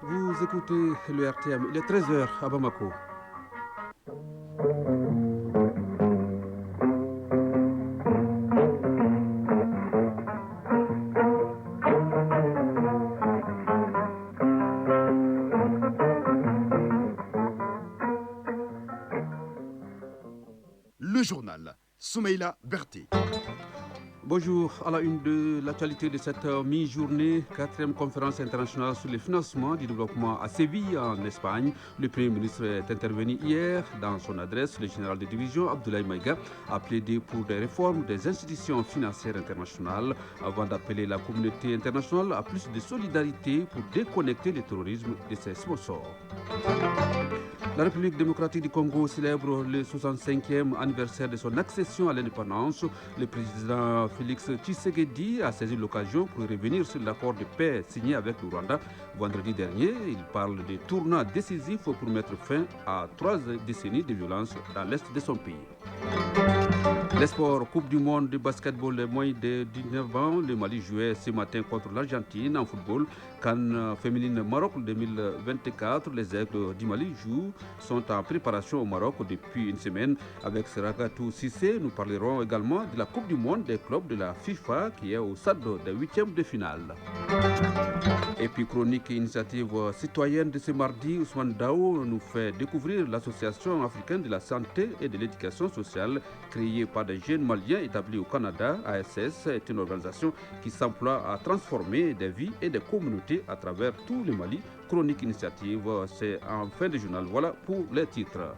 Vous écoutez le RTM, il est 13 heures à Bamako. Le journal Soumeila Berté. Bonjour, à la une de l'actualité de cette mi-journée, 4e conférence internationale sur le financement du développement à Séville, en Espagne. Le Premier ministre est intervenu hier. Dans son adresse, le général de division Abdoulaye Maïga a plaidé pour des réformes des institutions financières internationales avant d'appeler la communauté internationale à plus de solidarité pour déconnecter le terrorisme de ses sponsors. La République démocratique du Congo célèbre le 65e anniversaire de son accession à l'indépendance. Le président Félix Tshisekedi a saisi l'occasion pour revenir sur l'accord de paix signé avec le Rwanda vendredi dernier. Il parle de tournants décisifs pour mettre fin à 3 décennies de violence dans l'est de son pays. Les sports, Coupe du monde de basketball, les moins de 19 ans, le Mali jouait ce matin contre l'Argentine en football. CAN féminine Maroc 2024, les Aigles du Mali sont en préparation au Maroc depuis une semaine. Avec Seragatou Sissé, nous parlerons également de la Coupe du monde des clubs de la FIFA qui est au stade des 8e de finale. Et puis chronique et initiative citoyenne de ce mardi, Ousmane Dao nous fait découvrir l'Association africaine de la santé et de l'éducation sociale créée par des jeunes maliens établis au Canada. ASS est une organisation qui s'emploie à transformer des vies et des communautés à travers tout le Mali. Chronique initiative, c'est en fin de journal. Voilà pour les titres.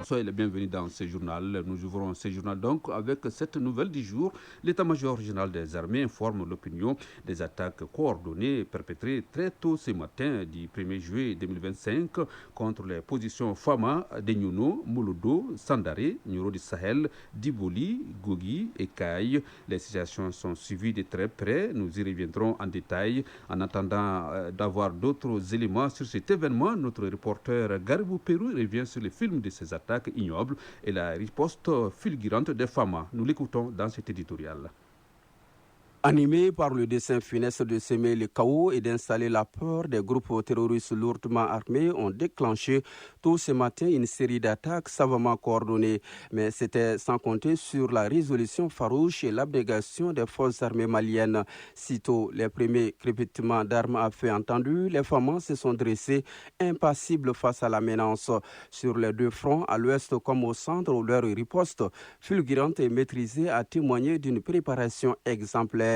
Soyez les bienvenus dans ce journal. Nous ouvrons ce journal donc avec cette nouvelle du jour. L'état-major général des armées informe l'opinion des attaques coordonnées perpétrées très tôt ce matin du 1er juillet 2025 contre les positions Fama, Denyuno, Mouloudo, Sandaré, Nyoro du Sahel, Diboli, Gogi et Kaye. Les situations sont suivies de très près. Nous y reviendrons en détail. En attendant d'avoir d'autres éléments sur cet événement, notre reporter Garibou Pérou revient sur le film de ces attaques ignoble et la riposte fulgurante des femmes. Nous l'écoutons dans cet éditorial. Animés par le dessein funeste de semer le chaos et d'installer la peur, des groupes terroristes lourdement armés ont déclenché tôt ce matin une série d'attaques savamment coordonnées. Mais c'était sans compter sur la résolution farouche et l'abnégation des forces armées maliennes. Sitôt les premiers crépitements d'armes à feu entendus, les femmes se sont dressées impassibles face à la menace. Sur les deux fronts, à l'ouest comme au centre, leur riposte fulgurante et maîtrisée a témoigné d'une préparation exemplaire.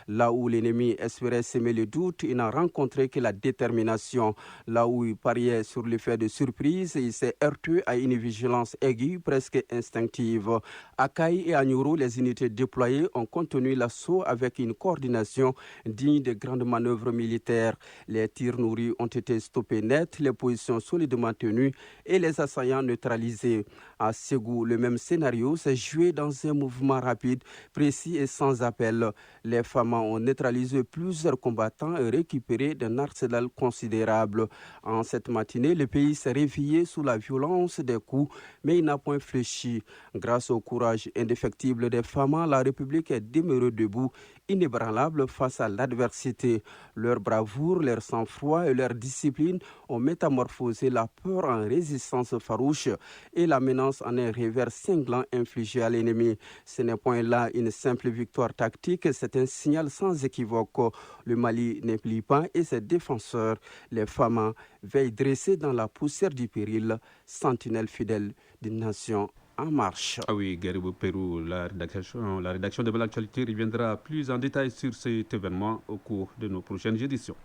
Là où l'ennemi espérait semer le doute, il n'a rencontré que la détermination. Là où il pariait sur l'effet de surprise, il s'est heurté à une vigilance aiguë, presque instinctive. À Kaye et à Nyoro, les unités déployées ont contenu l'assaut avec une coordination digne de grandes manœuvres militaires. Les tirs nourris ont été stoppés net, les positions solidement tenues et les assaillants neutralisés. À Ségou, le même scénario s'est joué dans un mouvement rapide, précis et sans appel. Les femmes ont neutralisé plusieurs combattants et récupéré d'un arsenal considérable. En cette matinée, le pays s'est réveillé sous la violence des coups, mais il n'a point fléchi. Grâce au courage indéfectible des femmes, la République est demeurée debout, inébranlable face à l'adversité. Leur bravoure, leur sang-froid et leur discipline ont métamorphosé la peur en résistance farouche et la menace en un revers cinglant infligé à l'ennemi. Ce n'est point là une simple victoire tactique, c'est un signal sans équivoque. Le Mali ne plie pas et ses défenseurs, les femmes, veillent dressés dans la poussière du péril, sentinelles fidèles d'une nation en marche. Ah oui, Garibou Pérou, la rédaction de l'actualité reviendra plus en détail sur cet événement au cours de nos prochaines éditions.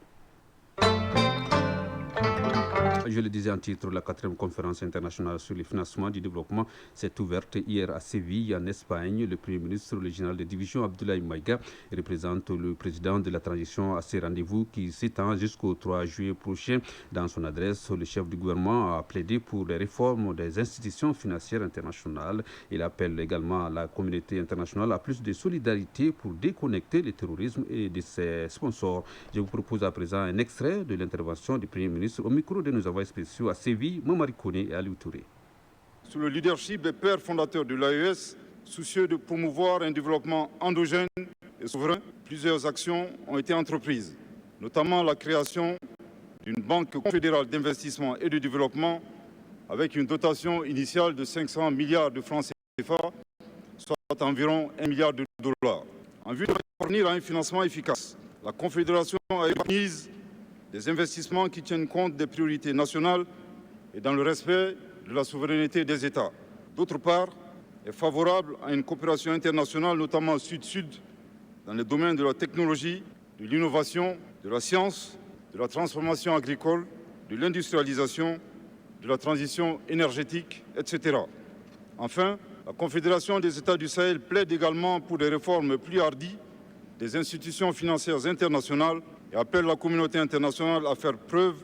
Je le disais en titre, la 4e conférence internationale sur le financement du développement s'est ouverte hier à Séville, en Espagne. Le Premier ministre, le général de division Abdoulaye Maïga, représente le président de la transition à ces rendez-vous qui s'étend jusqu'au 3 juillet prochain. Dans son adresse, le chef du gouvernement a plaidé pour les réformes des institutions financières internationales. Il appelle également la communauté internationale à plus de solidarité pour déconnecter le terrorisme et de ses sponsors. Je vous propose à présent un extrait de l'intervention du Premier ministre au micro de nos envoyés spéciaux à Séville, Mamari Koné et Aliou Touré. Sous le leadership des pères fondateurs de l'AES, soucieux de promouvoir un développement endogène et souverain, plusieurs actions ont été entreprises. notamment la création d'une banque confédérale d'investissement et de développement avec une dotation initiale de 500 milliards de francs CFA, soit environ 1 milliard de dollars. En vue de fournir un financement efficace, la Confédération a épargné des investissements qui tiennent compte des priorités nationales et dans le respect de la souveraineté des États. D'autre part, est favorable à une coopération internationale, notamment sud-sud, dans les domaines de la technologie, de l'innovation, de la science, de la transformation agricole, de l'industrialisation, de la transition énergétique, etc. Enfin, la Confédération des États du Sahel plaide également pour des réformes plus hardies des institutions financières internationales et appelle la communauté internationale à faire preuve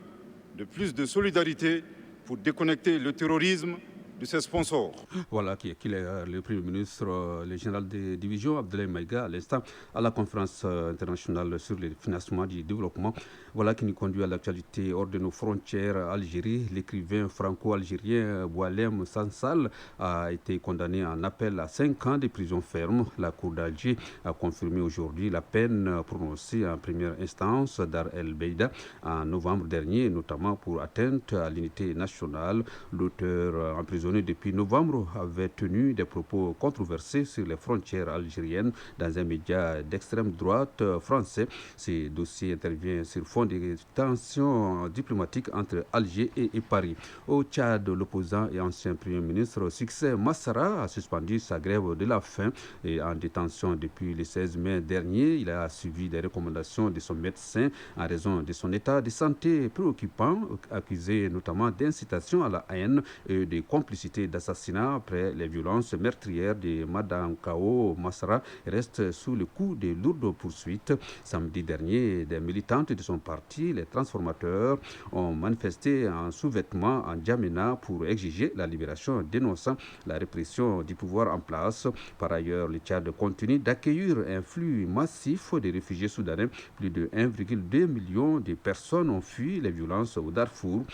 de plus de solidarité pour déconnecter le terrorisme de ses sponsors. Voilà qui est le Premier ministre, le général de division Abdoulaye Maïga, à l'instant, à la conférence internationale sur le financement du développement. Voilà qui nous conduit à l'actualité hors de nos frontières. Algérie, l'écrivain franco-algérien Boualem Sansal a été condamné en appel à 5 ans de prison ferme. La Cour d'Alger a confirmé aujourd'hui la peine prononcée en première instance Dar El Beida en novembre dernier, notamment pour atteinte à l'unité nationale. L'auteur emprisonné depuis novembre avait tenu des propos controversés sur les frontières algériennes dans un média d'extrême droite français. Ce dossier intervient sur fond de tensions diplomatiques entre Alger et Paris. Au Tchad, l'opposant et ancien Premier ministre Succès Massara a suspendu sa grève de la faim et en détention depuis le 16 mai dernier. Il a suivi des recommandations de son médecin en raison de son état de santé préoccupant, accusé notamment d'incitation à la haine et de complicité d'assassinat après les violences meurtrières de Madame Kao Massara reste sous le coup de lourdes poursuites. Samedi dernier, des militantes de son parti, les transformateurs, ont manifesté en sous-vêtements en Djamena pour exiger la libération, dénonçant la répression du pouvoir en place. Par ailleurs, le Tchad continue d'accueillir un flux massif de réfugiés soudanais. Plus de 1,2 million de personnes ont fui les violences au Darfour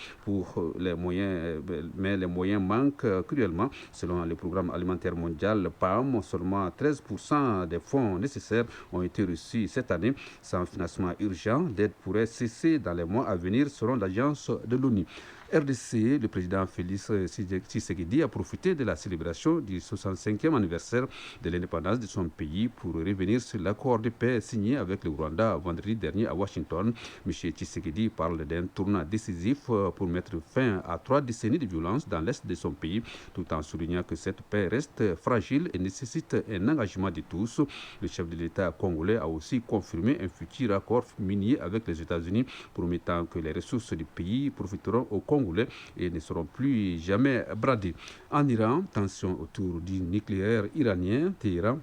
mais les moyens manquent cruellement. Selon le programme alimentaire mondial PAM, seulement 13% des fonds nécessaires ont été reçus cette année. Sans financement urgent, l'aide pourrait cesser dans les mois à venir, selon l'agence de l'ONU. RDC, le président Félix Tshisekedi a profité de la célébration du 65e anniversaire de l'indépendance de son pays pour revenir sur l'accord de paix signé avec le Rwanda vendredi dernier à Washington. M. Tshisekedi parle d'un tournant décisif pour mettre fin à 3 décennies de violence dans l'est de son pays, tout en soulignant que cette paix reste fragile et nécessite un engagement de tous. Le chef de l'État congolais a aussi confirmé un futur accord minier avec les États-Unis, promettant que les ressources du pays profiteront au Congolais et ne seront plus jamais bradées. En Iran, tension autour du nucléaire iranien. Téhéran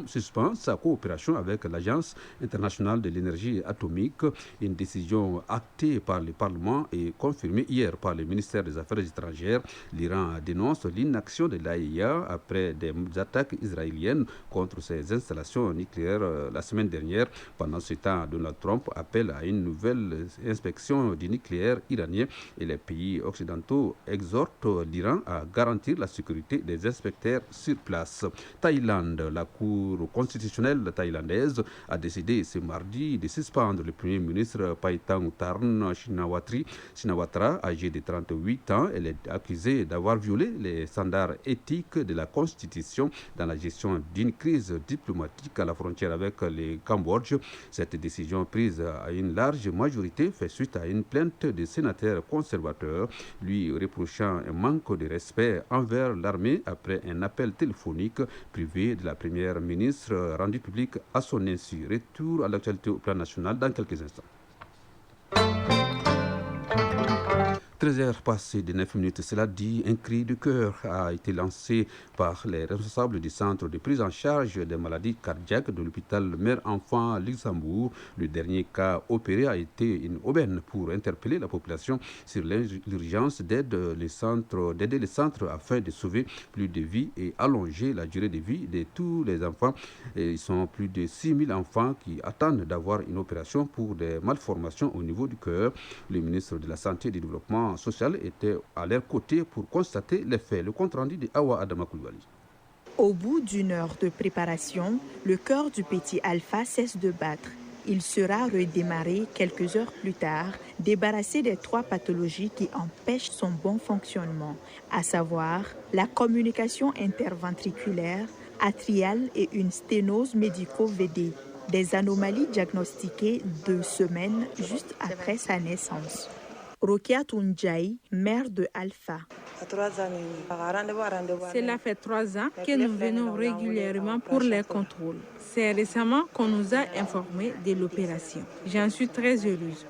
suspend sa coopération avec l'Agence internationale de l'énergie atomique, une décision actée par le Parlement et confirmée hier par le ministère des Affaires étrangères. L'Iran dénonce l'inaction de l'AIA après des attaques israéliennes contre ses installations nucléaires la semaine dernière. Pendant ce temps, Donald Trump appelle à une nouvelle inspection du nucléaire iranien et les pays occidentaux exhortent l'Iran à garantir la sécurité des inspecteurs sur place. Thaïlande, la Cour constitutionnelle thaïlandaise a décidé ce mardi de suspendre le Premier ministre Paetongtarn Shinawatra, âgé de 38 ans. Elle est accusée d'avoir violé les standards éthiques de la Constitution dans la gestion d'une crise diplomatique à la frontière avec le Cambodge. Cette décision prise à une large majorité fait suite à une plainte des sénateurs conservateurs lui reprochant un manque de respect envers l'armée après un appel téléphonique privé de la première ministre rendu public à son insu. Retour à l'actualité au plan national dans quelques instants. 13h passées de 9 minutes, cela dit, un cri de cœur a été lancé par les responsables du centre de prise en charge des maladies cardiaques de l'hôpital Mère-Enfant Luxembourg. Le dernier cas opéré a été une aubaine pour interpeller la population sur l'urgence d'aider les centres afin de sauver plus de vies et allonger la durée de vie de tous les enfants. Et ils sont plus de 6000 enfants qui attendent d'avoir une opération pour des malformations au niveau du cœur. Le ministre de la Santé et du Développement social était à leur côté pour constater les faits. Le compte rendu de Awa Adama Koulibaly. Au bout d'une heure de préparation, le cœur du petit Alpha cesse de battre. Il sera redémarré quelques heures plus tard, débarrassé des 3 pathologies qui empêchent son bon fonctionnement, à savoir la communication interventriculaire, atriale et une sténose médico-VD, des anomalies diagnostiquées 2 semaines juste après sa naissance. Rokia Tunjai, mère de Alpha. Cela fait 3 ans que nous venons régulièrement pour les contrôles. C'est récemment qu'on nous a informés de l'opération. J'en suis très heureuse.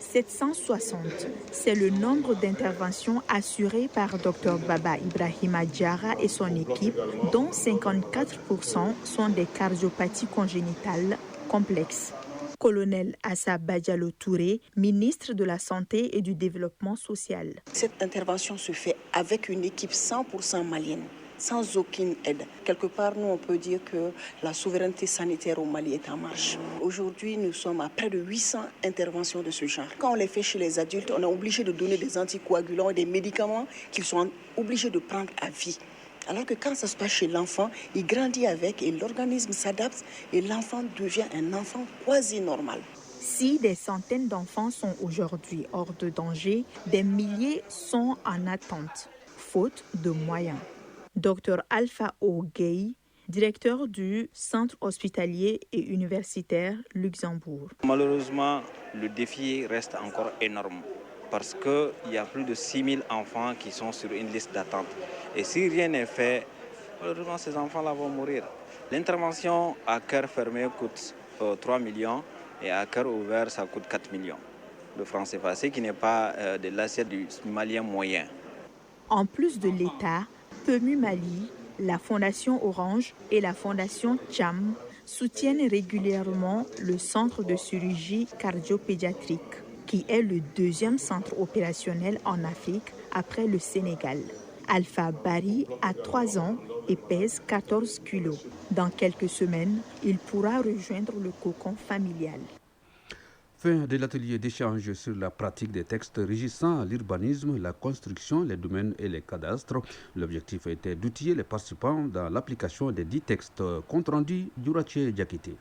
760, c'est le nombre d'interventions assurées par Dr Baba Ibrahima Diarra et son équipe, dont 54% sont des cardiopathies congénitales complexes. Colonel Assa Badialo Touré, ministre de la Santé et du Développement social. Cette intervention se fait avec une équipe 100% malienne, sans aucune aide. Quelque part, nous, on peut dire que la souveraineté sanitaire au Mali est en marche. Aujourd'hui, nous sommes à près de 800 interventions de ce genre. Quand on les fait chez les adultes, on est obligé de donner des anticoagulants et des médicaments qu'ils sont obligés de prendre à vie. Alors que quand ça se passe chez l'enfant, il grandit avec et l'organisme s'adapte et l'enfant devient un enfant quasi normal. Si des centaines d'enfants sont aujourd'hui hors de danger, des milliers sont en attente, faute de moyens. Dr Alpha Ogei, directeur du Centre hospitalier et universitaire Luxembourg. Malheureusement, le défi reste encore énorme parce qu'il y a plus de 6000 enfants qui sont sur une liste d'attente. Et si rien n'est fait, malheureusement, ces enfants-là vont mourir. L'intervention à cœur fermé coûte 3 millions et à cœur ouvert, ça coûte 4 millions de francs CFA, ce qui n'est pas de l'assiette du Malien moyen. En plus de l'État, PEMU Mali, la Fondation Orange et la Fondation Cham soutiennent régulièrement le centre de chirurgie cardio-pédiatrique, qui est le 2e centre opérationnel en Afrique après le Sénégal. Alpha Bari a 3 ans et pèse 14 kilos. Dans quelques semaines, il pourra rejoindre le cocon familial. Fin de l'atelier d'échange sur la pratique des textes régissant l'urbanisme, la construction, les domaines et les cadastres. L'objectif était d'outiller les participants dans l'application des 10 textes. Compte rendu Durache Diakité.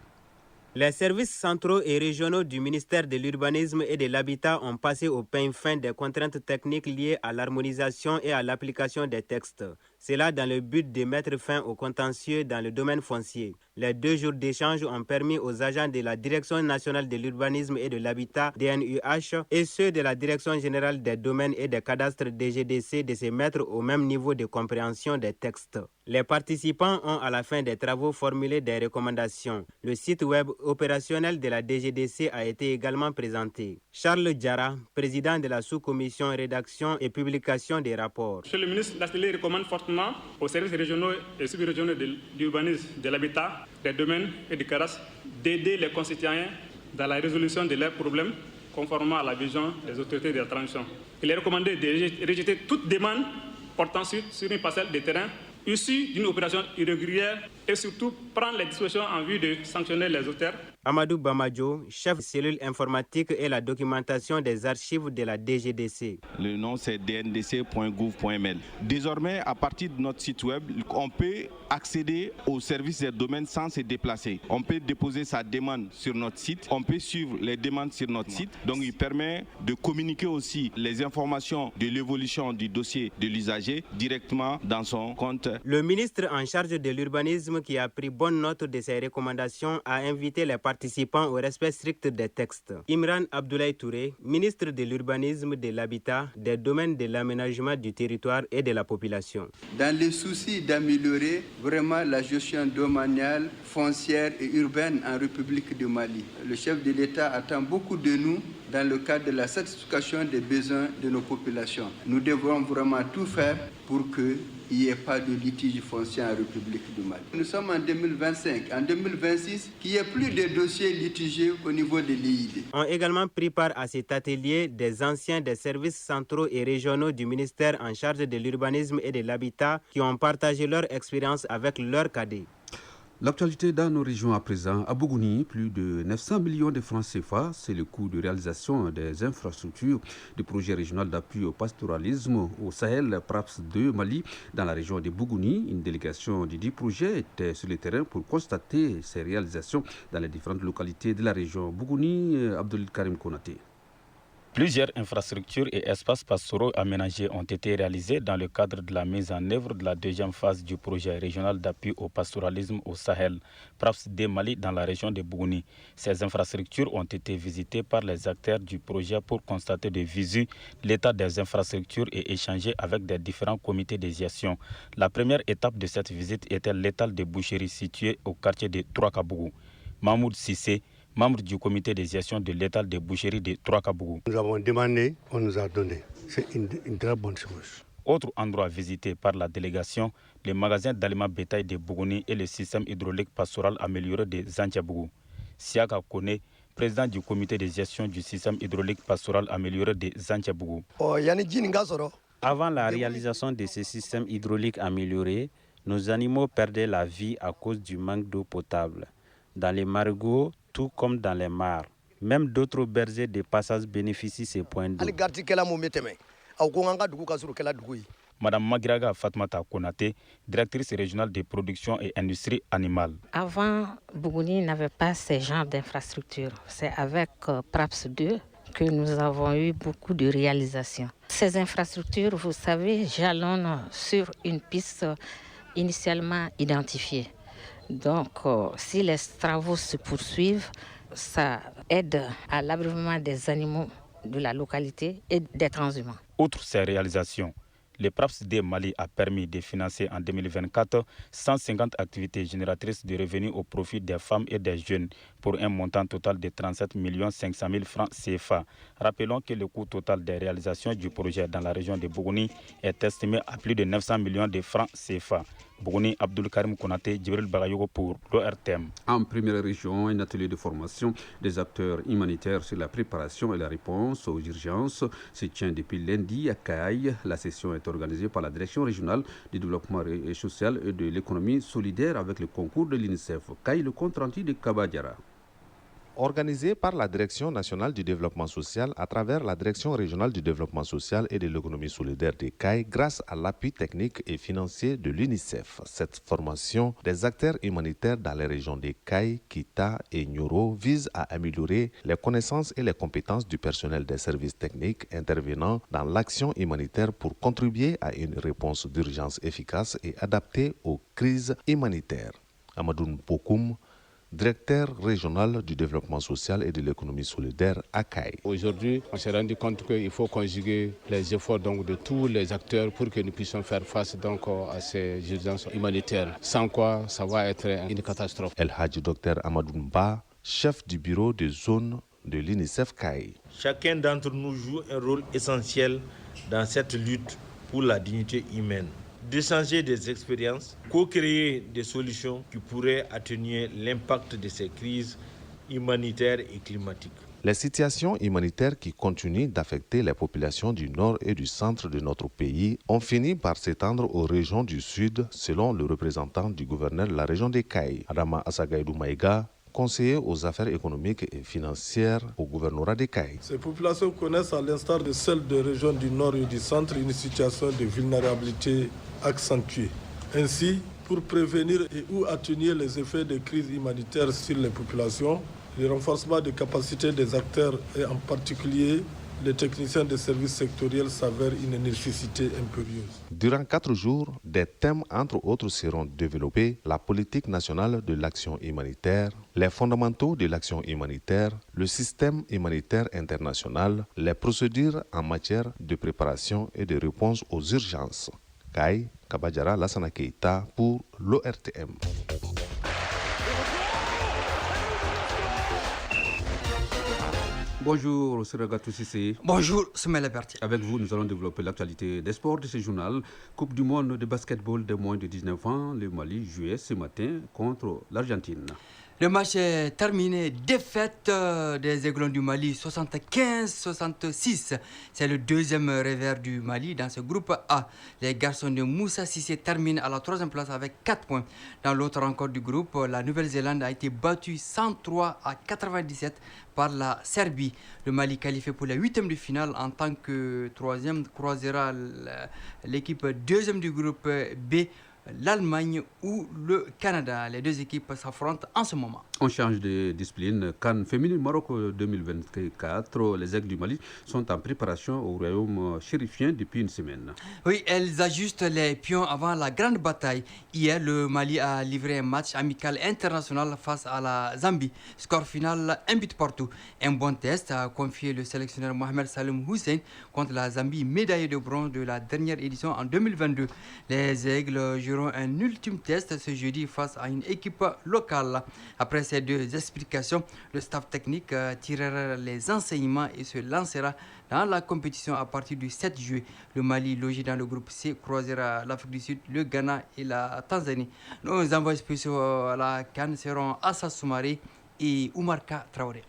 Les services centraux et régionaux du ministère de l'Urbanisme et de l'Habitat ont passé au peigne fin des contraintes techniques liées à l'harmonisation et à l'application des textes. Cela dans le but de mettre fin aux contentieux dans le domaine foncier. Les 2 jours d'échange ont permis aux agents de la Direction nationale de l'urbanisme et de l'habitat DNUH et ceux de la Direction générale des domaines et des cadastres DGDC de se mettre au même niveau de compréhension des textes. Les participants ont à la fin des travaux formulé des recommandations. Le site web opérationnel de la DGDC a été également présenté. Charles Diarra, président de la sous-commission rédaction et publication des rapports. Monsieur le ministre, l'atelier recommande fortement aux services régionaux et sub-régionaux de l'urbanisme, de l'habitat, des domaines et du cadastre d'aider les concitoyens dans la résolution de leurs problèmes conformément à la vision des autorités de la transition. Il est recommandé de rejeter toute demande portant sur une parcelle de terrain issue d'une opération irrégulière et surtout prendre les dispositions en vue de sanctionner les auteurs. Amadou Bamadjo, chef cellule informatique et la documentation des archives de la DGDC. Le nom c'est dndc.gouv.ml. Désormais, à partir de notre site web, on peut accéder aux services des domaines sans se déplacer. On peut déposer sa demande sur notre site, on peut suivre les demandes sur notre site. Donc il permet de communiquer aussi les informations de l'évolution du dossier de l'usager directement dans son compte. Le ministre en charge de l'urbanisme qui a pris bonne note de ces recommandations a invité les participants au respect strict des textes. Imran Abdoulaye Touré, ministre de l'Urbanisme, de l'Habitat, des domaines de l'aménagement du territoire et de la population. Dans le souci d'améliorer vraiment la gestion domaniale, foncière et urbaine en République du Mali, le chef de l'État attend beaucoup de nous dans le cadre de la satisfaction des besoins de nos populations. Nous devons vraiment tout faire pour qu'il n'y ait pas de litige foncier en République du Mali. Nous sommes en 2025, en 2026, qu'il n'y ait plus de dossiers litigieux au niveau de l'IID. Ont également pris part à cet atelier des anciens des services centraux et régionaux du ministère en charge de l'urbanisme et de l'habitat qui ont partagé leur expérience avec leurs cadets. L'actualité dans nos régions à présent, à Bougouni, plus de 900 millions de francs CFA, c'est le coût de réalisation des infrastructures du projet régional d'appui au pastoralisme au Sahel, PRAPS 2 Mali, dans la région de Bougouni. Une délégation du dit projet était sur le terrain pour constater ces réalisations dans les différentes localités de la région. Bougouni, Abdul Karim Konaté. Plusieurs infrastructures et espaces pastoraux aménagés ont été réalisés dans le cadre de la mise en œuvre de la deuxième phase du projet régional d'appui au pastoralisme au Sahel, PRAPS 2 Mali, dans la région de Bougouni. Ces infrastructures ont été visitées par les acteurs du projet pour constater de visu l'état des infrastructures et échanger avec des différents comités de gestion. La première étape de cette visite était l'étal de boucherie situé au quartier de Troakabougou. Mahmoud Sissé, membre du comité de gestion de l'étal de boucherie de Troakabougou. Nous avons demandé, on nous a donné. C'est une très bonne chose. Autre endroit visité par la délégation, le magasin d'aliments bétail de Bougouni et le système hydraulique pastoral amélioré de Zantiabougou. Siaka Kone, président du comité de gestion du système hydraulique pastoral amélioré de Zantiabougou. Avant la réalisation de ce système hydraulique amélioré, nos animaux perdaient la vie à cause du manque d'eau potable. Dans les marigots, tout comme dans les mares. Même d'autres bergers de passage bénéficient de ces points d'eau. Madame Magraga Fatmata Konate, directrice régionale de production et industrie animale. Avant, Bougouni n'avait pas ce genre d'infrastructure. C'est avec PRAPS 2 que nous avons eu beaucoup de réalisations. Ces infrastructures, vous savez, jalonnent sur une piste initialement identifiée. Donc, si les travaux se poursuivent, ça aide à l'abreuvement des animaux de la localité et des transhumants. Outre ces réalisations, le PRAPS 2 Mali a permis de financer en 2024 150 activités génératrices de revenus au profit des femmes et des jeunes pour un montant total de 37 500 000 francs CFA. Rappelons que le coût total des réalisations du projet dans la région de Bougouni est estimé à plus de 900 millions de francs CFA. Bougouni, Abdul Karim Konaté, Djibril Bagayogo pour l'ORTM. En première région, un atelier de formation des acteurs humanitaires sur la préparation et la réponse aux urgences se tient depuis lundi à Caille. La session est organisée par la Direction régionale du développement social et de l'économie solidaire avec le concours de l'UNICEF. Caille, le compte-rendu de Kabadjara. Organisé par la Direction nationale du développement social à travers la Direction régionale du développement social et de l'économie solidaire des CAI grâce à l'appui technique et financier de l'UNICEF. Cette formation des acteurs humanitaires dans les régions des CAI, Kita et Nyoro vise à améliorer les connaissances et les compétences du personnel des services techniques intervenant dans l'action humanitaire pour contribuer à une réponse d'urgence efficace et adaptée aux crises humanitaires. Amadoun Pokoum, directeur régional du développement social et de l'économie solidaire à CAI. Aujourd'hui, on s'est rendu compte qu'il faut conjuguer les efforts de tous les acteurs pour que nous puissions faire face à ces urgences humanitaires. Sans quoi, ça va être une catastrophe. El Hadji Dr Amadou Mba, chef du bureau de zone de l'UNICEF CAI. Chacun d'entre nous joue un rôle essentiel dans cette lutte pour la dignité humaine. D'échanger des expériences, co-créer des solutions qui pourraient atténuer l'impact de ces crises humanitaires et climatiques. Les situations humanitaires qui continuent d'affecter les populations du nord et du centre de notre pays ont fini par s'étendre aux régions du sud, selon le représentant du gouverneur de la région des CAI, Adama Asagaïdou Maïga, conseiller aux affaires économiques et financières au gouvernorat des CAI. Ces populations connaissent, à l'instar de celles des régions du nord et du centre, une situation de vulnérabilité accentuée. Ainsi, pour prévenir et ou atténuer les effets des crises humanitaires sur les populations, le renforcement des capacités des acteurs et en particulier les techniciens des services sectoriels s'avère une nécessité impérieuse. Durant 4 jours, des thèmes entre autres seront développés: la politique nationale de l'action humanitaire, les fondamentaux de l'action humanitaire, le système humanitaire international, les procédures en matière de préparation et de réponse aux urgences. Kai Kabadjara Lassana Keita pour l'ORTM. Bonjour, Seragatou Sissé. Bonjour, Soumaïla Berti. Avec vous, nous allons développer l'actualité des sports de ce journal. Coupe du monde de basketball de moins de 19 ans, le Mali jouait ce matin contre l'Argentine. Le match est terminé, défaite des Aiglons du Mali, 75-66. C'est le deuxième revers du Mali dans ce groupe A. Les garçons de Moussa Cissé terminent à la 3e place avec 4 points. Dans l'autre rencontre du groupe, la Nouvelle-Zélande a été battue 103-97 par la Serbie. Le Mali qualifié pour la 8e de finale en tant que 3e croisera l'équipe 2e du groupe B, l'Allemagne ou le Canada. Les deux équipes s'affrontent en ce moment. On change de discipline. CAN féminine Maroc 2024. Les Aigles du Mali sont en préparation au royaume chérifien depuis une semaine. Oui, elles ajustent les pions avant la grande bataille. Hier, le Mali a livré un match amical international face à la Zambie. Score final, 1 but partout. Un bon test, a confié le sélectionneur Mohamed Salem Hussein contre la Zambie, médaillée de bronze de la dernière édition en 2022. Les Aigles joueront un ultime test ce jeudi face à une équipe locale. Après ces deux explications, le staff technique tirera les enseignements et se lancera dans la compétition à partir du 7 juillet. Le Mali, logé dans le groupe C, croisera l'Afrique du Sud, le Ghana et la Tanzanie. Nos envoyés spéciaux à la CAN seront Assa Soumaré et Oumarka Traoré.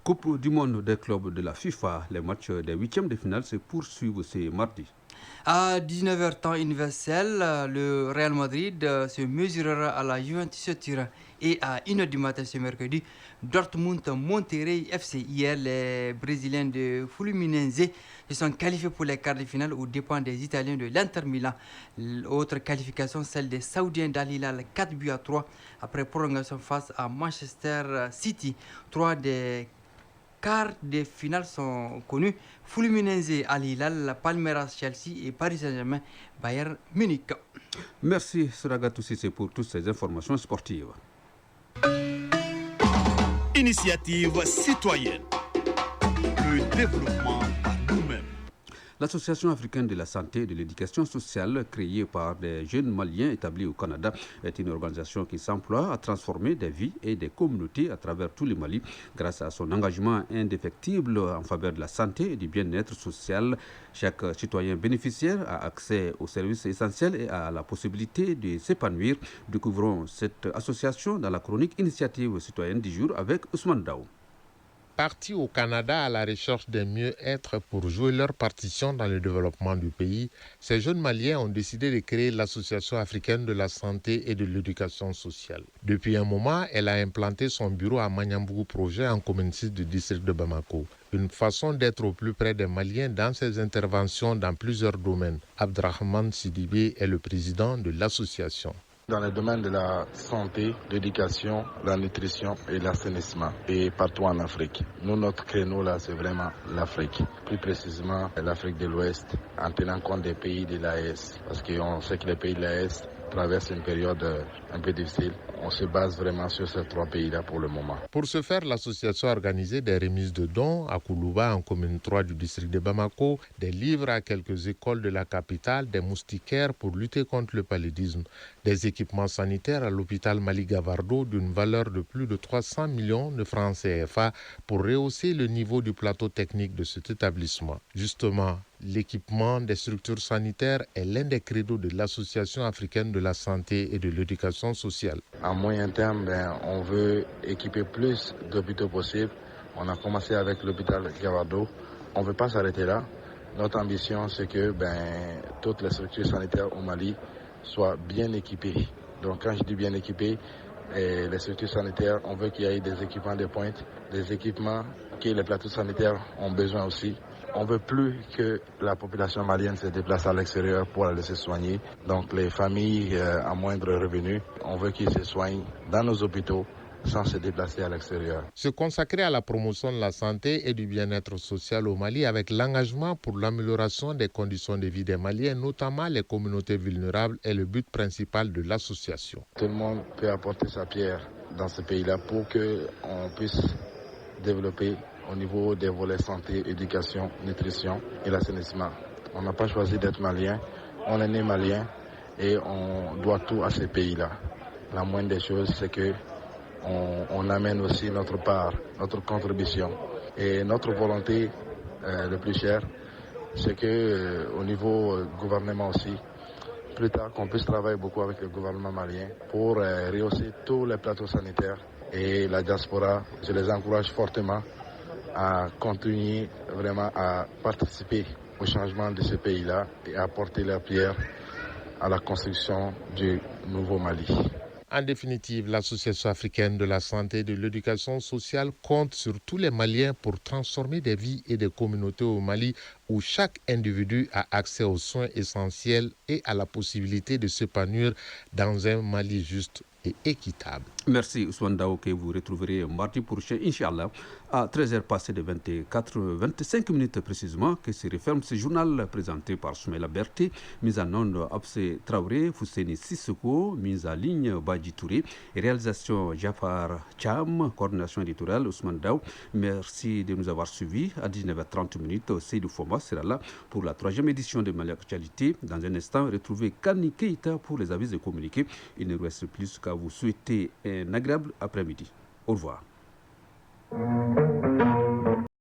Coupe du monde des clubs de la FIFA. Les matchs des 8e de finale se poursuivent ce mardi. À 19h temps universel, le Real Madrid se mesurera à la Juventus Turin. Et à 1h du matin ce mercredi, Dortmund-Monterrey FC. Hier, les Brésiliens de Fluminense se sont qualifiés pour les quarts de finale aux dépens des Italiens de l'Inter Milan. L'autre qualification, celle des Saoudiens d'Al Hilal, 4-3 après prolongation face à Manchester City. 3 des quarts de finale sont connus: Fluminense, Al Hilal, Palmeiras, Chelsea et Paris Saint-Germain, Bayern Munich. Merci Suragat Sissé pour toutes ces informations sportives. Initiative citoyenne. Le développement par nous-mêmes. L'Association africaine de la santé et de l'éducation sociale, créée par des jeunes Maliens établis au Canada, est une organisation qui s'emploie à transformer des vies et des communautés à travers tout le Mali. Grâce à son engagement indéfectible en faveur de la santé et du bien-être social, chaque citoyen bénéficiaire a accès aux services essentiels et a la possibilité de s'épanouir. Découvrons cette association dans la chronique Initiative citoyenne du jour avec Ousmane Daou. Partis au Canada à la recherche d'un mieux-être pour jouer leur partition dans le développement du pays, ces jeunes Maliens ont décidé de créer l'Association africaine de la santé et de l'éducation sociale. Depuis un moment, elle a implanté son bureau à Magnambougou Projet en commune 6 du district de Bamako. Une façon d'être au plus près des Maliens dans ses interventions dans plusieurs domaines. Abdrahman Sidibé est le président de l'association. Dans le domaine de la santé, l'éducation, la nutrition et l'assainissement, et partout en Afrique. Nous, notre créneau là, c'est vraiment l'Afrique. Plus précisément, l'Afrique de l'Ouest, en tenant compte des pays de l'AES. Parce qu'on sait que les pays de l'AES traversent une période un peu difficile. On se base vraiment sur ces 3 pays-là pour le moment. Pour ce faire, l'association a organisé des remises de dons à Koulouba, en commune 3 du district de Bamako, des livres à quelques écoles de la capitale, des moustiquaires pour lutter contre le paludisme, des équipements sanitaires à l'hôpital Mali-Gavardo d'une valeur de plus de 300 millions de francs CFA pour rehausser le niveau du plateau technique de cet établissement. Justement, l'équipement des structures sanitaires est l'un des credos de l'Association africaine de la santé et de l'éducation sociale. À moyen terme, on veut équiper plus d'hôpitaux possibles. On a commencé avec l'hôpital Gavardo. On ne veut pas s'arrêter là. Notre ambition, c'est que toutes les structures sanitaires au Mali soient bien équipées. Donc quand je dis bien équipées, les structures sanitaires, on veut qu'il y ait des équipements de pointe, des équipements que les plateaux sanitaires ont besoin aussi. On ne veut plus que la population malienne se déplace à l'extérieur pour aller se soigner. Donc les familles à moindre revenu, on veut qu'ils se soignent dans nos hôpitaux sans se déplacer à l'extérieur. Se consacrer à la promotion de la santé et du bien-être social au Mali avec l'engagement pour l'amélioration des conditions de vie des Maliens, notamment les communautés vulnérables, est le but principal de l'association. Tout le monde peut apporter sa pierre dans ce pays-là pour qu'on puisse développer au niveau des volets santé, éducation, nutrition et l'assainissement. On n'a pas choisi d'être malien, on est né malien et on doit tout à ces pays-là. La moindre des choses, c'est qu'on amène aussi notre part, notre contribution. Et notre volonté le plus chère, c'est qu'au niveau gouvernement aussi, plus tard qu'on puisse travailler beaucoup avec le gouvernement malien pour rehausser tous les plateaux sanitaires Et la diaspora, je les encourage fortement à continuer vraiment à participer au changement de ce pays-là et à apporter leur pierre à la construction du nouveau Mali. En définitive, l'Association africaine de la santé et de l'éducation sociale compte sur tous les Maliens pour transformer des vies et des communautés au Mali où chaque individu a accès aux soins essentiels et à la possibilité de s'épanouir dans un Mali juste et équitable. Merci Ousmane Dao, que vous retrouverez mardi prochain, Inch'Allah, à 13h passées de 25 minutes précisément, que se referme ce journal présenté par Soumaïla Berté, mise en onde Abse Traoré, Fousséni Sissoko, mise en ligne Badji Touré, réalisation Jafar Cham, coordination éditoriale Ousmane Dao. Merci de nous avoir suivis. À 19h30 minutes, Seydou Foma sera là pour la 3e édition de Mali Actualité. Dans un instant, retrouvez Kani Keita pour les avis et communiqués. Il ne reste plus qu'à vous souhaiter un agréable après-midi. Au revoir.